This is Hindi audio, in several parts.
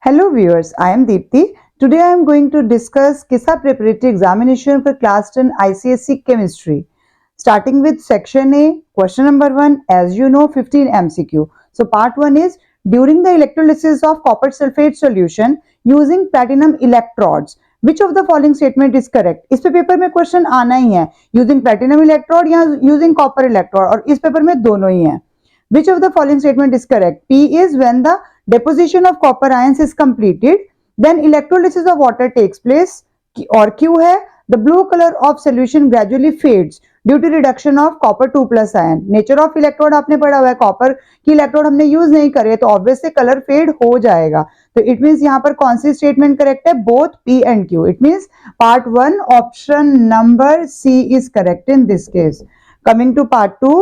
Hello viewers, I am Deepthi. Today I am going to discuss KISA preparatory examination for class 10 ICSE chemistry. Starting with section A, question number 1, as you know 15 MCQ. So part 1 is during the electrolysis of copper sulfate solution using platinum electrodes. Which of the following statement is correct? इस पे पेपर में क्वेश्चन आना ही है यूजिंग प्लेटिनम इलेक्ट्रोड या यूजिंग कॉपर इलेक्ट्रोड और इस पेपर में दोनों ही हैं. Which of the following statement is correct? P is when the deposition of copper ions is completed, then electrolysis of water takes place. और Q है the blue color of solution gradually fades due to reduction of copper 2 plus ion. Nature of electrode आपने पढ़ा हुआ है, कॉपर की इलेक्ट्रोड हमने यूज नहीं करे तो ऑब्वियसली कलर फेड हो जाएगा. तो इट मीन्स यहाँ पर कौन सी स्टेटमेंट करेक्ट है? Both P and Q. It means part 1 option number C is correct in this case. Coming to part 2.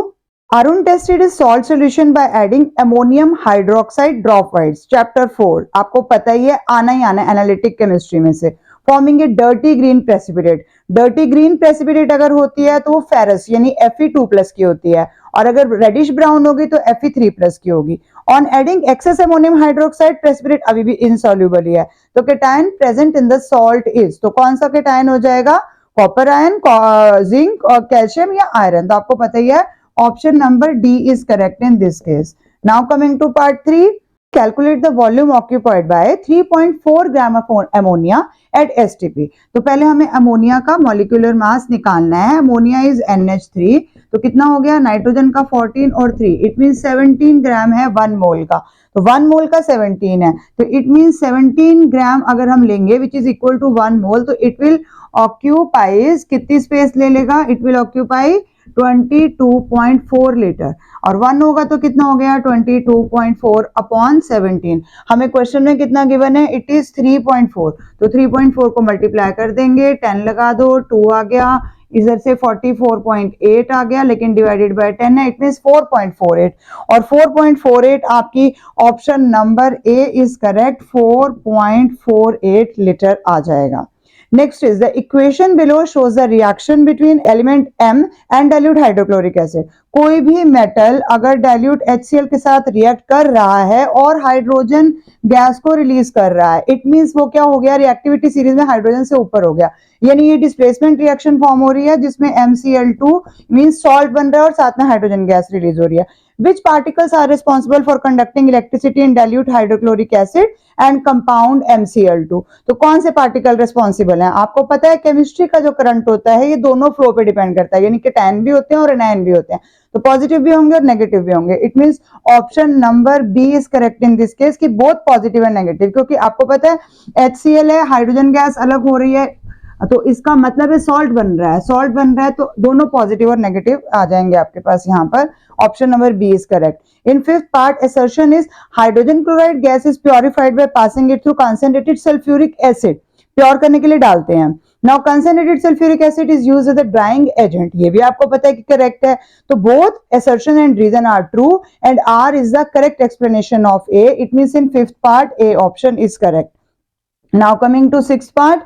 Arun tested his salt solution by adding ammonium hydroxide dropouts. Chapter 4. आपको पता ही है, आना ही आना एनालिटिक केमिस्ट्री में से. Forming a dirty green precipitate. Dirty green precipitate अगर होती है तो वो फेरस यानी Fe2+ की होती है और अगर रेडिश ब्राउन होगी तो Fe3+ की होगी. On adding excess ammonium hydroxide precipitate अभी भी इनसॉल्युबल ही है. तो cation present in the salt is, तो कौन सा केटायन हो जाएगा? कॉपर आयन, जिंक और कैल्शियम या आयरन. तो आपको पता ही है option number D is correct in this case. Now coming to part 3, calculate the volume occupied by 3.4 gram of ammonia at STP. तो पहले हमें अमोनिया का मॉलिक्यूलर मास निकालना है. अमोनिया इज NH3, तो कितना हो गया? नाइट्रोजन का 14 और 3, इट मीन 17 ग्राम है 1 मोल का. तो 1 मोल का 17 है, तो इट मीन 17 ग्राम अगर हम लेंगे विच इज इक्वल टू 1 मोल, तो इट विल ऑक्यूपाइज कितनी स्पेस ले लेगा? इट विल ऑक्यूपाई 22.4 लीटर और 1 होगा तो कितना हो गया? 22.4 अपॉन 17. हमें क्वेश्चन में कितना गिवन है? इट इज 3.4, तो 3.4 को मल्टीप्लाई कर देंगे, 10 लगा दो, 2 आ गया, इधर से 44.8 आ गया, लेकिन डिवाइडेड बाय 10 है, इट मींस 4.48 और 4.48 आपकी option number A is correct. 4.48 litre आ जाएगा. Next is the equation below shows the reaction between element M and dilute hydrochloric acid. कोई भी मेटल अगर डाइल्यूट HCl के साथ रिएक्ट कर रहा है और हाइड्रोजन गैस को रिलीज कर रहा है, इट मींस वो क्या हो गया? रिएक्टिविटी सीरीज में हाइड्रोजन से ऊपर हो गया, यानी ये डिस्प्लेसमेंट रिएक्शन फॉर्म हो रही है जिसमें MCl2 मींस सॉल्ट बन रहा है और साथ में हाइड्रोजन गैस रिलीज हो रही है. Which particles are responsible for conducting electricity in dilute hydrochloric acid and compound MCl2? तो कौन से पार्टिकल रिस्पॉन्सिबल हैं? आपको पता है केमिस्ट्री का जो करंट होता है ये दोनों फ्लो पे डिपेंड करता है, यानी कि कैटायन भी होते हैं और एनायन भी होते हैं, तो पॉजिटिव भी होंगे और नेगेटिव भी होंगे. It means option number B is correct in this case कि बोथ पॉजिटिव एंड नेगेटिव, क्योंकि आपको पता है HCl है, हाइड्रोजन गैस अलग हो रही है, तो इसका मतलब है सॉल्ट बन रहा है, सॉल्ट बन रहा है तो दोनों पॉजिटिव और नेगेटिव आ जाएंगे आपके पास यहाँ पर. Option number B is correct. In fifth part assertion is hydrogen chloride gas is purified by passing it through concentrated sulphuric acid. Pure करने के लिए डालते हैं. Now concentrated sulphuric acid is used as a drying agent, ये भी आपको पता है कि करेक्ट है. तो both assertion and reason are true and R is the correct explanation of A. It means in fifth part A option is correct. Now coming to sixth part,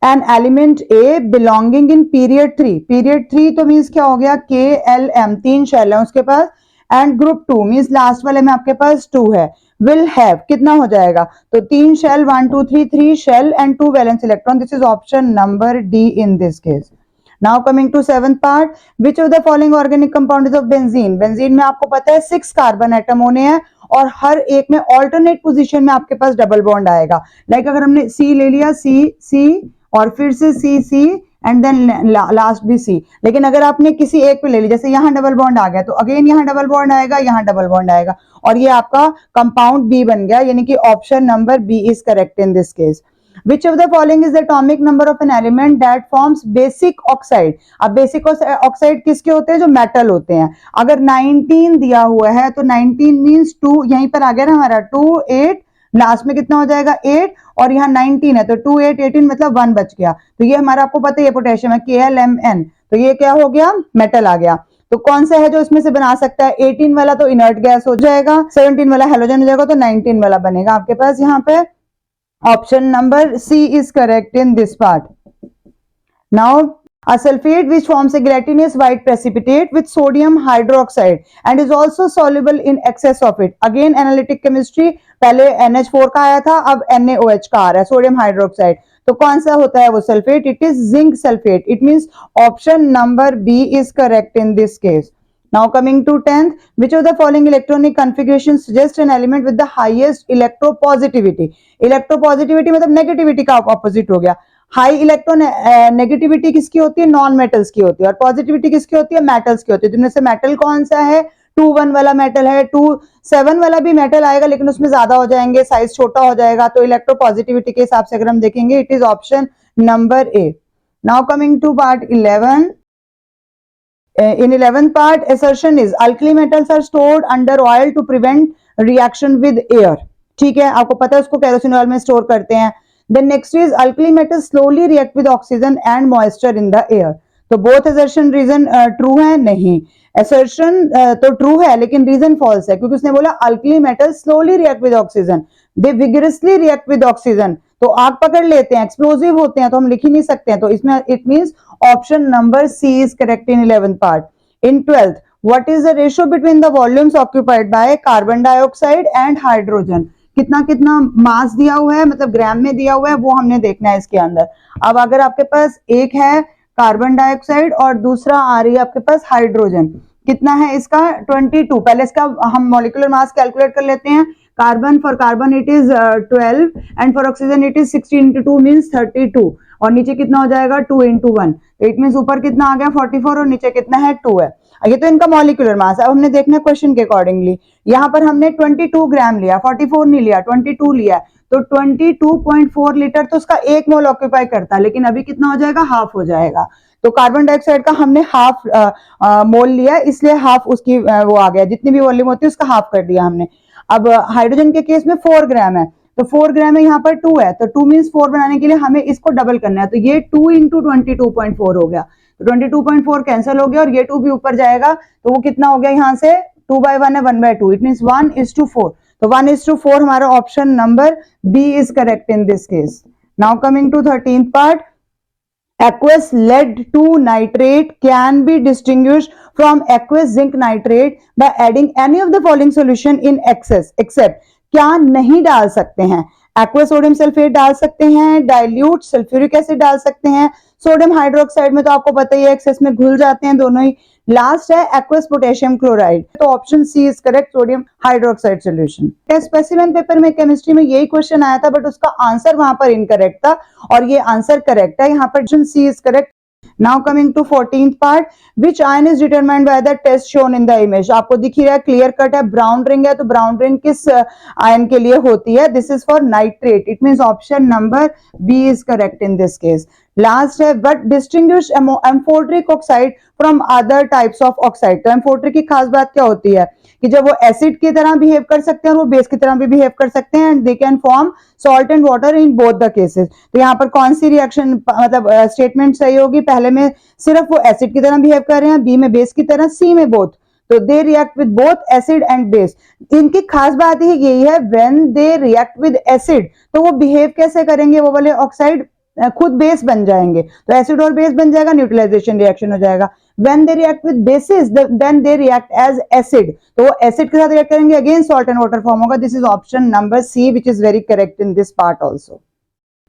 an element A belonging in period 3. Period 3 तो मीन्स क्या हो गया? KLM, 3 शेल है उसके पास, एंड ग्रुप 2 मीन्स लास्ट वाले में आपके पास 2 है. विल हैव कितना हो जाएगा? तो 3 shell, 1 2 3, 3 shell and 2 valence electron. This is option number D in this case. Now coming to seventh part, which of the following organic compound is of benzene. Benzene में आपको पता है 6 कार्बन एटम होने हैं और हर एक में ऑल्टरनेट पोजीशन में आपके पास डबल बॉन्ड आएगा. लाइक अगर हमने C ले लिया, C और फिर से C एंड देन लास्ट भी C, लेकिन अगर आपने किसी एक पे ले ली, जैसे यहाँ डबल बॉन्ड आ गया तो अगेन यहाँ डबल बॉन्ड आएगा, यहाँ डबल बॉन्ड आएगा और ये आपका कंपाउंड B बन गया, यानी कि option number B is correct in this case. Which of the following is the atomic number of an element that forms basic oxide? अब बेसिक ऑक्साइड किसके होते हैं? जो मेटल होते हैं. अगर 19 दिया हुआ है तो 19 मींस 2, यहीं पर आ गया ना हमारा 2 8, लास्ट में कितना हो जाएगा? 8 और यहाँ 19 है तो 2 8 18 मतलब 1 बच गया. तो ये हमारा आपको पता है ये पोटेशियम है, KLMN, तो ये क्या हो गया? मेटल आ गया. तो कौन सा है जो इसमें से बना सकता है? 18 वाला तो इनर्ट गैस हो जाएगा, 17 वाला हेलोजन हो जाएगा, तो 19 वाला बनेगा आपके पास यहाँ पे. Option number C is correct in this part. Now, a sulfate which forms a gelatinous white precipitate with sodium hydroxide and is also soluble in excess of it. Again, analytic chemistry, पहले NH4 का आया था, अब NaOH का आ रहा है, सोडियम हाइड्रोक्साइड। तो कौन सा होता है वो sulphate? It is zinc sulphate. It means option number B is correct in this case. Now coming to 10th, which of the following electronic configuration suggests an element with the highest electropositivity? Electropositivity मतलब negativity का opposite हो गया। हाई इलेक्ट्रॉन नेगेटिविटी किसकी होती है? नॉन मेटल्स की होती है। और पॉजिटिविटी किसकी होती है? मेटल्स की होती है। जिनमें से मेटल कौन सा है? 2 1 वाला मेटल है। 2 7 वाला भी मेटल आएगा लेकिन उसमें ज्यादा हो जाएंगे, साइज छोटा हो जाएगा। तो इलेक्ट्रोपॉजिटिविटी के हिसाब से अगर हम देखेंगे, it is option number A. Now coming to part 11। In 11th part, assertion is alkali metals are stored under oil to prevent reaction with air. ठीक है, आपको पता है उसको केरोसिन ऑयल में स्टोर करते हैं। Then next is alkali metals slowly react with oxygen and moisture in the air. तो both assertion reason true है? नहीं, assertion तो true है लेकिन reason false है, क्योंकि उसने बोला alkali metals slowly react with oxygen, they vigorously react with oxygen। तो आग पकड़ लेते हैं, एक्सप्लोजिव होते हैं, तो हम लिख ही नहीं सकते हैं। तो इसमें it means option number C is correct in 11th part. In 12th, what is the ratio between the volumes occupied by carbon dioxide and hydrogen? कितना कितना मास दिया हुआ है, मतलब ग्राम में दिया हुआ है, वो हमने देखना है इसके अंदर। अब अगर आपके पास एक है कार्बन डाइऑक्साइड और दूसरा आ रही है आपके पास हाइड्रोजन, कितना है इसका? 22। पहले इसका हम मॉलिक्यूलर मास कैलकुलेट कर लेते हैं। Carbon, for carbon it is 12 and for oxygen it is 16 into 2 means 32। और नीचे कितना हो जाएगा? 2 into 1। इट मीन्स ऊपर कितना आ गया? 44 और नीचे कितना है? 2 है। ये तो इनका मॉलिक्यूलर मास है। अब हमने देखना है क्वेश्चन के अकॉर्डिंगली। यहाँ पर हमने 22 ग्राम लिया, 44 नहीं लिया, 22 लिया। तो 22.4 लीटर तो उसका 1 मोल ऑक्यूपाई करता है, लेकिन अभी कितना हो जाएगा? हाफ हो जाएगा। तो कार्बन डाइऑक्साइड का हमने हाफ मोल लिया, इसलिए हाफ उसकी वो आ गया, जितनी भी वॉल्यूम होती है उसका हाफ कर दिया हमने। अब हाइड्रोजन के केस में 4 ग्राम है, तो 4 ग्राम है, यहाँ पर 2 है, तो 2 मीन्स 4 बनाने के लिए हमें इसको डबल करना है। तो ये 2 into 22.4 हो गया, तो 22.4 कैंसिल हो गया और ये 2 भी ऊपर जाएगा, तो वो कितना हो गया? यहाँ से 2/1 है, 1/2, इट मीन्स 1:4। तो 1:4 हमारा option number B is correct in this case. Now coming to 13th part, aqueous lead 2 nitrate can be distinguished from aqueous zinc nitrate by adding any of the following solution in excess except। क्या नहीं डाल सकते हैं? aqueous सोडियम सल्फेट डाल सकते हैं, डाइल्यूट सल्फ्यूरिक एसिड डाल सकते हैं, सोडियम हाइड्रोक्साइड में तो आपको पता ही है एक्सेस में घुल जाते हैं दोनों ही। लास्ट है एक्वस पोटेशियम क्लोराइड, तो option C is correct, sodium hydroxide solution. Specimen paper में केमिस्ट्री में यही क्वेश्चन आया था, बट उसका आंसर वहां पर इनकरेक्ट था और ये आंसर करेक्ट है, यहाँ पर option C is correct. Now coming to 14th part, which ion is determined by the test shown in the image। आपको दिख ही रहा है, क्लियर कट है, ब्राउन रिंग है, तो ब्राउन रिंग किस आयन के लिए होती है? This is for nitrate, it means option number B is correct in this case. Last है, but distinguish amphoteric oxide from other types of oxide. तो एम्फोट्रिक की खास बात क्या होती है कि जब वो एसिड की तरह बिहेव कर सकते हैं और वो बेस की तरह भी बिहेव कर सकते हैं, and they can form salt and water in both the cases. तो यहाँ पर कौन सी रिएक्शन मतलब स्टेटमेंट सही होगी? पहले में सिर्फ वो एसिड की तरह बिहेव कर रहे हैं, बी में बेस की तरह, सी में बोथ। तो they react with both acid and base. इनकी खास बात ही यही है, when they react with acid तो वो बिहेव कैसे करेंगे? वो वाले ऑक्साइड खुद बेस बन जाएंगे, तो एसिड और बेस बन जाएगा, न्यूट्रलाइजेशन रिएक्शन हो जाएगा। When they react with bases, then they react as acid, तो वो एसिड के साथ रिएक्ट करेंगे, again salt and water form होगा। This is option number C which is very correct in this part also.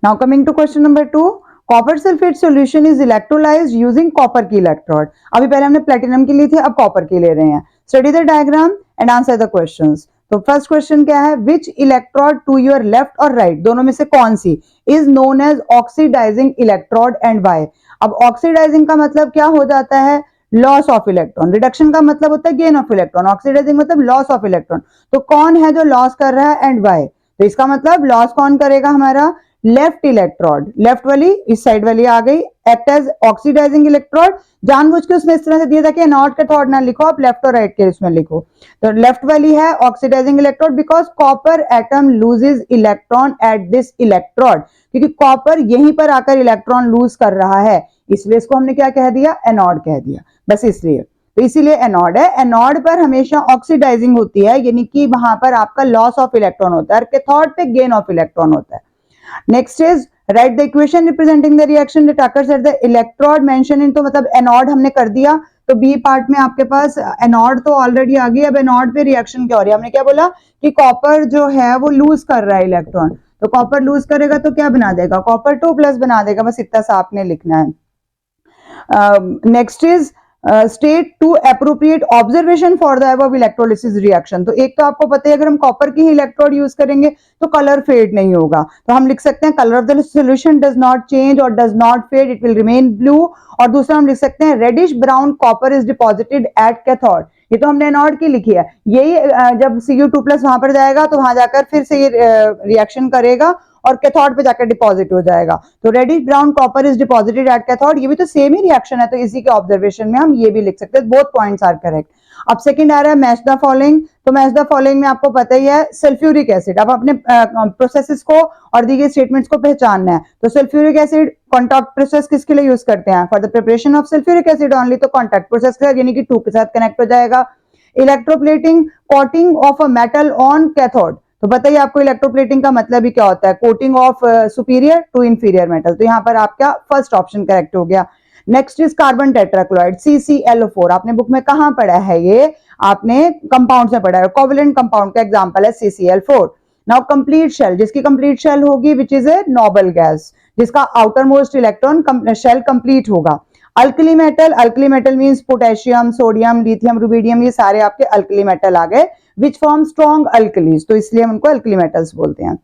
Now coming to question number 2, copper sulphate solution is electrolysed using copper की इलेक्ट्रोड। अभी पहले हमने प्लेटिनम की ली थी, अब कॉपर की ले रहे हैं। Study the diagram and answer the questions. तो फर्स्ट क्वेश्चन क्या है? Which electrode to your left और राइट, दोनों में से कौन सी is known as oxidising electrode and why? अब ऑक्सीडाइजिंग का मतलब क्या हो जाता है? Loss of electron. रिडक्शन का मतलब होता है गेन ऑफ इलेक्ट्रॉन, ऑक्सीडाइजिंग मतलब लॉस ऑफ इलेक्ट्रॉन। तो कौन है जो लॉस कर रहा है एंड वाई? तो इसका मतलब लॉस कौन करेगा? हमारा लेफ्ट इलेक्ट्रोड, लेफ्ट वाली इस साइड वाली आ गई, एक्ट एज ऑक्सीडाइजिंग इलेक्ट्रोड। जानबूझ के उसने इस तरह से दिया था कि नॉट का थॉट ना लिखो, आप लेफ्ट और राइट के इसमें लिखो। तो लेफ्ट वाली है oxidising electrode because copper atom loses electron at this electrode, क्योंकि कॉपर यहीं पर आकर इलेक्ट्रॉन लूज कर रहा है, इसलिए इसको हमने क्या कह दिया? एनोड कह दिया, बस इसलिए। तो इसीलिए एनोड है। एनोड पर हमेशा ऑक्सीडाइजिंग होती है, यानी कि वहां पर आपका लॉस ऑफ इलेक्ट्रॉन होता है, कैथोड पे गेन ऑफ इलेक्ट्रॉन होता है। Next is right the equation representing the reaction that occurs at the electrode mention in, तो मतलब एनोड हमने कर दिया, तो बी पार्ट में आपके पास एनोड तो ऑलरेडी आ गई। अब एनोड पे रिएक्शन क्या हो रही है, हमने क्या बोला कि कॉपर जो है वो लूज कर रहा है इलेक्ट्रॉन, तो कॉपर लूज करेगा तो क्या बना देगा, कॉपर 2+ बना देगा, बस इतना सा आपने लिखना है। Next is state two appropriate observation for the above electrolysis reaction. तो एक तो आपको पता है अगर हम कॉपर की ही इलेक्ट्रोड यूज करेंगे तो कलर फेड नहीं होगा, तो हम लिख सकते हैं colour of the solution does not change और does not fade, it will remain blue. और दूसरा हम लिख सकते हैं reddish brown copper is deposited at cathode, ये तो हमने एनोड की लिखी है, यही जब Cu2+ वहां पर जाएगा तो वहां जाकर फिर से ये रिएक्शन करेगा और कैथोड पे जाकर डिपॉजिट हो जाएगा। तो reddish brown copper is deposited at cathode, ये भी तो सेम ही रिएक्शन है, तो इसी के ऑब्जर्वेशन में हम ये भी लिख सकते हैं, बोथ पॉइंट्स आर करेक्ट। अब सेकंड आ रहा है मैच द फॉलोइंग। तो मैच द फॉलोइंग में आपको पता ही है सल्फ्यूरिक एसिड, अब अपने प्रोसेसेस को और दी गई स्टेटमेंट्स को पहचानना है। तो सल्फ्यूरिक एसिड कॉन्टैक्ट प्रोसेस किसके लिए यूज करते हैं, for the preparation of sulphuric acid only, तो कॉन्टैक्ट प्रोसेस के साथ यानी कि 2 के साथ कनेक्ट हो जाएगा। Electroplating coating of a metal on cathode, तो बताइए आपको इलेक्ट्रोप्लेटिंग का मतलब ही क्या होता है, coating of superior to inferior metal, तो यहाँ पर आपका फर्स्ट ऑप्शन करेक्ट हो गया। Next is carbon tetrachloride CClO4, आपने बुक में कहां पढ़ा है, ये आपने कंपाउंड में पढ़ा है, कोवलेंट कंपाउंड का एग्जांपल है CCl4। नाउ कंप्लीट शेल, जिसकी कंप्लीट शेल होगी which is a noble gas, जिसका outer most electron shell complete होगा। Alkali metal means potassium, sodium, lithium, rubidium, ये सारे आपके अल्कली मेटल आ गए which form strong alkalis, तो इसलिए हम उनको अल्कली मेटल्स बोलते हैं।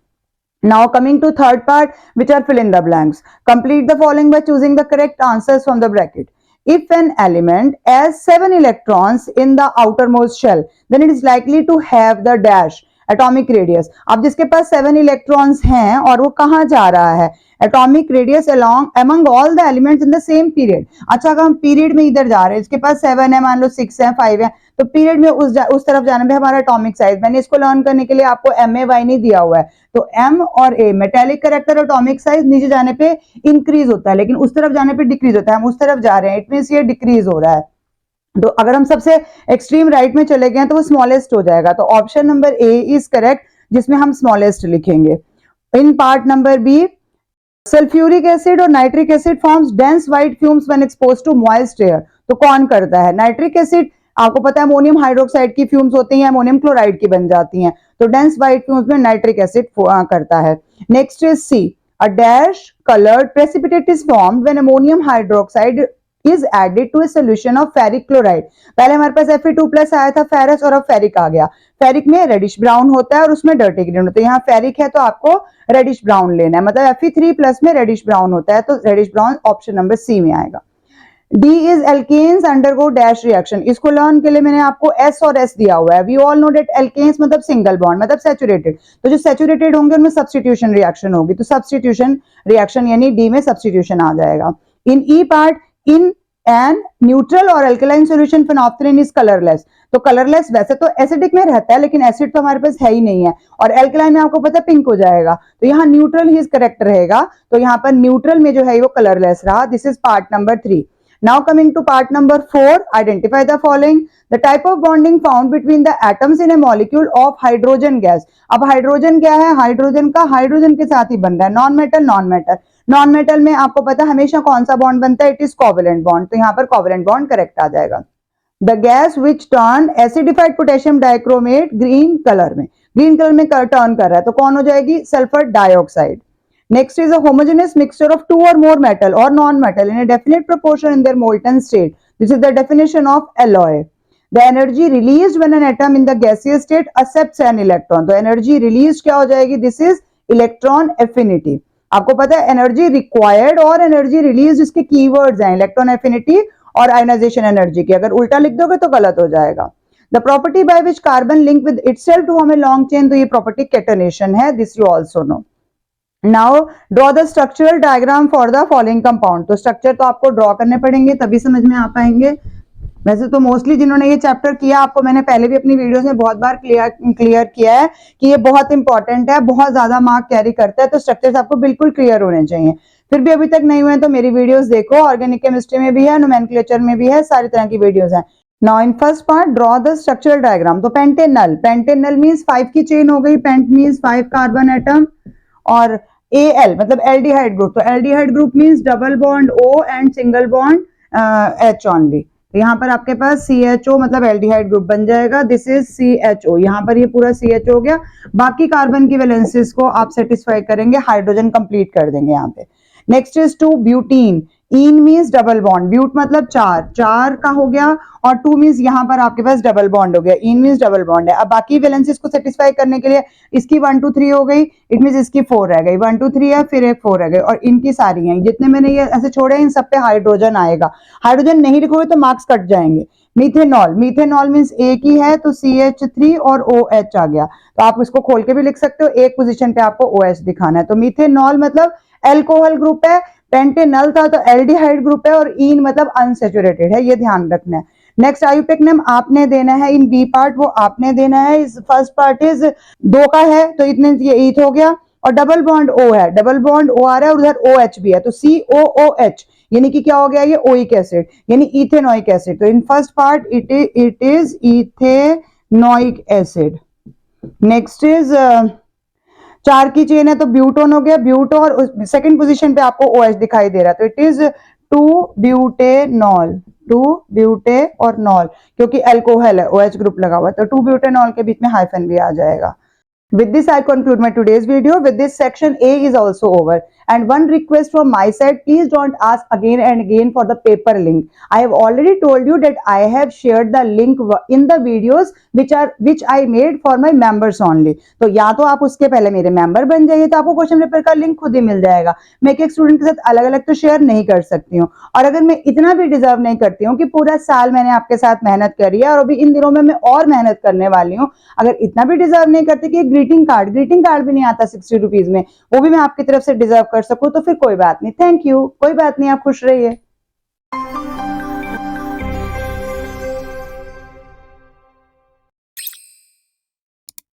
Now coming to third part, which are fill in the blanks. Complete the following by choosing the correct answers from the bracket. If an element has 7 electrons in the outermost shell, then it is likely to have the dash atomic radius. अब जिसके पास 7 electrons हैं और वो कहाँ जा रहा है, atomic radius along among all the elements in the same period. अच्छा अगर हम पीरियड में इधर जा रहे हैं, इसके पास 7 है, मान लो 6 है, 5 है, तो पीरियड में उस तरफ जाने में हमारा एटॉमिक साइज, मैंने इसको लर्न करने के लिए आपको MAY नहीं दिया हुआ है, तो M और A metallic character atomic size नीचे जाने पे इंक्रीज होता है लेकिन उस तरफ जाने पे डिक्रीज होता है, हम उस तरफ जा रहे हैं, इट मींस ये डिक्रीज हो रहा है। तो अगर हम सबसे एक्सट्रीम राइट में चले गए तो वो स्मॉलेस्ट हो जाएगा, तो option number A is correct जिसमें हम स्मॉलेस्ट लिखेंगे। In part number B, sulphuric acid और nitric acid forms dense white fumes when exposed to moist air, तो कौन करता है, नाइट्रिक एसिड आपको पता है अमोनियम हाइड्रोक्साइड की फ्यूम्स होती हैं, अमोनियम क्लोराइड की बन जाती हैं, तो डेंस व्हाइट फ्यूम्स में नाइट्रिक एसिड करता है। Next is C, a dash colored precipitate is formed when ammonium hydroxide is added to a solution of ferric chloride। पहले हमारे पास Fe2+ आया था फेरस और अब फेरिक आ गया, फेरिक में रेडिश ब्राउन होता है और उसमें डर्टी ग्रीन होता है, यहाँ फेरिक है तो आपको रेडिश ब्राउन लेना है, मतलब Fe3+ में रेडिश ब्राउन होता है, तो reddish brown option number C में आएगा। D is alkanes undergo dash reaction, इसको लर्न के लिए मैंने आपको S और S दिया हुआ है। We all know that alkanes मतलब सिंगल बॉन्ड मतलब सैचुरेटेड, तो जो सैचुरेटेड होंगे उनमें सब्स्टिट्यूशन रिएक्शन होगी, तो सब्स्टिट्यूशन रिएक्शन यानी D में सब्स्टिट्यूशन आ जाएगा। In E part, in an neutral और alkaline solution phenolphthalein is colourless, तो कलरलेस वैसे तो एसिडिक में रहता है लेकिन एसिड तो हमारे पास है ही नहीं है, और अल्कलाइन में आपको पता है पिंक हो जाएगा, तो यहाँ न्यूट्रल ही करेक्ट रहेगा, तो यहाँ पर न्यूट्रल में जो है वो कलरलेस रहा। This is part number 3। Now coming to part number 4, identify the following. The type of bonding found between the atoms in a molecule of hydrogen gas. अब हाइड्रोजन क्या है, हाइड्रोजन का हाइड्रोजन के साथ ही बन रहा है, नॉन मेटल नॉन मेटल में आपको पता है हमेशा कौन सा बॉन्ड बनता है, इट इज कोवेलेंट बॉन्ड, तो यहाँ पर कोवेलेंट बॉन्ड करेक्ट आ जाएगा। The gas which turned acidified potassium dichromate green colour में टर्न कर रहा है, तो कौन हो जाएगी, sulphur dioxide. Next is a homogeneous mixture of two or more metal or non-metal in a definite proportion in their molten state. This is the definition of alloy. The energy released when an atom in the gaseous state accepts an electron. तो energy released क्या हो जाएगी, this is electron affinity. आपको पता है energy required और energy released इसके keywords हैं, electron affinity और ionization energy की, अगर उल्टा लिख दोगे तो गलत हो जाएगा। The property by which carbon link with itself to form a long chain, तो ये property catenation है, this you also know. Now draw the structural diagram for the following compound, तो स्ट्रक्चर तो आपको ड्रॉ करने पड़ेंगे तभी समझ में आ पाएंगे। वैसे तो मोस्टली जिन्होंने ये चैप्टर किया, आपको मैंने पहले भी अपनी वीडियोस में बहुत बार क्लियर किया है कि ये बहुत इंपॉर्टेंट है, बहुत ज्यादा मार्क कैरी करता है, तो स्ट्रक्चर्स आपको बिल्कुल क्लियर होने चाहिए। फिर भी अभी तक नहीं हुए तो मेरी वीडियोस देखो, ऑर्गेनिक केमिस्ट्री में भी है, नोमेनक्लेचर में भी है, सारी तरह की वीडियोस हैं। Now in first part draw the structural diagram, तो पेंटेनल मींस 5 की चेन हो गई, पेंट मींस 5 कार्बन एटम, और Al मतलब एल्डिहाइड ग्रुप, तो aldehyde group means double bond O and single bond H only, तो यहाँ पर आपके पास CHO मतलब एल्डिहाइड ग्रुप बन जाएगा, दिस इज CHO। यहाँ पर ये पूरा CHO हो गया, बाकी कार्बन की वैलेंसीज को आप सेटिस्फाई करेंगे, हाइड्रोजन कंप्लीट कर देंगे यहाँ पे। Next is 2 butene, ene means double bond, but मतलब चार का हो गया, और 2 मीन्स यहाँ पर आपके पास डबल बॉन्ड हो गया, इन मीन्स डबल बॉन्ड है। अब बाकी वैलेंसीज को सेटिस्फाई करने के लिए इसकी 1 2 3 हो गई, इट मीन्स इसकी 4 रह गई, 1 2 3 है, फिर एक 4 रह गई, और इनकी सारी हैं, जितने मैंने ये ऐसे छोड़े इन सब पे हाइड्रोजन आएगा। हाइड्रोजन नहीं लिखोगे तो मार्क्स कट जाएंगे। मीथेनॉल, मीथेनॉल मीन्स एक ही है तो CH3 और OH आ गया, तो आप इसको खोल के भी लिख सकते हो, एक पोजीशन पे आपको OH दिखाना है। तो मीथेनॉल मतलब एल्कोहल ग्रुप है, पेंटेनल था तो एल्डिहाइड ग्रुप है, और इन मतलब अनसैचुरेटेड है, ये ध्यान रखना है। नेक्स्ट आयुपेक्नम आपने देना है, इन बी पार्ट वो आपने देना है। इस फर्स्ट पार्ट इज 2 का है तो इतने ये ईथ हो गया, और डबल बॉन्ड O है, डबल बॉन्ड O आ रहा है, और उधर OH भी है, तो COOH यानी कि क्या हो गया, ये ओइक एसिड यानी इथेनोइक एसिड। तो in first part it is ethanoic acid. Next is 4 की चेन है तो ब्यूटोन हो गया, ब्यूटो, और सेकंड पोजीशन पे आपको OH दिखाई दे रहा है, तो इट इज 2 ब्यूटेनॉल, 2 ब्यूटे और नॉल, क्योंकि अल्कोहल है, OH ग्रुप लगा हुआ है, तो 2 ब्यूटेनॉल के बीच में हाइफन भी आ जाएगा। With this, I conclude my today's video. With this, section A is also over. And one request from my side, please don't ask again and again for the paper link. I have already told you that I have shared the link in the videos which I made for my members only. तो या तो आप उसके पहले मेरे मेंबर बन जाइए तो आपको क्वेश्चन पेपर का लिंक खुद ही मिल जाएगा। मैं एक स्टूडेंट के साथ अलग अलग तो शेयर नहीं कर सकती हूँ, और अगर मैं इतना भी डिजर्व नहीं करती हूँ कि पूरा साल मैंने आपके साथ मेहनत करी है और अभी इन दिनों में मैं और मेहनत करने वाली हूँ, अगर इतना भी डिजर्व नहीं करती कि ग्रीटिंग कार्ड भी नहीं आता 60 रुपीज में, वो भी मैं आपकी तरफ से डिजर्व कर सकूं, तो फिर कोई बात नहीं, थैंक यू, कोई बात नहीं, आप खुश रहिए।